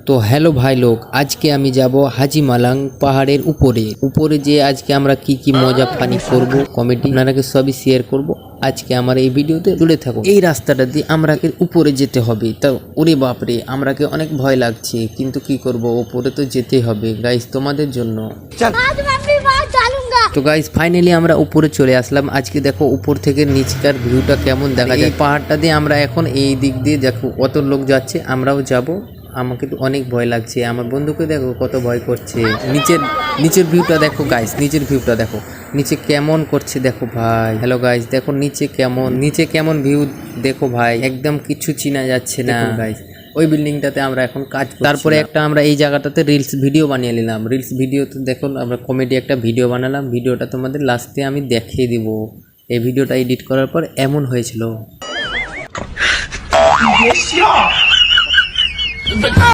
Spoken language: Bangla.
তো হ্যালো ভাই লোক, আজকে আমি যাব হাজিমালাং পাহাড়ের উপরে যে আজকে আমরা কি কি মজা ফানি করব, কমেডি আপনারাকে সবই শেয়ার করব। আজকে আমার এই ভিডিওতে জুড়ে থাকুন। এই রাস্তাটা দিয়ে আমরাকে উপরে যেতে হবে। তা ওরে বাপরে, আমরাকে অনেক ভয় লাগছে, কিন্তু কি করব, উপরে তো যেতেই হবে গাইস তোমাদের জন্য। তো গাইস ফাইনালি আমরা উপরে চলে আসলাম। আজকে দেখো উপর থেকে নিচকার ভিউটা কেমন দেখা যায়। পাহাড়টা দিয়ে আমরা এখন এই দিক দিয়ে দেখো কত লোক যাচ্ছে, আমরাও যাব। আমাকে তো অনেক ভয় লাগছে, আমার বন্ধুকে দেখো কত ভয় করছে। নিচের ভিউটা দেখো গাইস, নিচের ভিউটা দেখো, নিচে কেমন করছে দেখো ভাই। হ্যালো গাইস, দেখো নিচে কেমন ভিউ দেখো ভাই, একদম কিছু চিনা যাচ্ছে না গাইস। ওই বিল্ডিংটাতে আমরা এখন কাজ করছি। তারপরে একটা আমরা এই জায়গাটাতে রিলস ভিডিও বানিয়ে নিলাম। রিলস ভিডিওতে দেখুন আমরা কমেডি একটা ভিডিও বানালাম। ভিডিওটা তোমাদের লাস্টে আমি দেখিয়ে দিব। এই ভিডিওটা এডিট করার পর এমন হয়েছিল।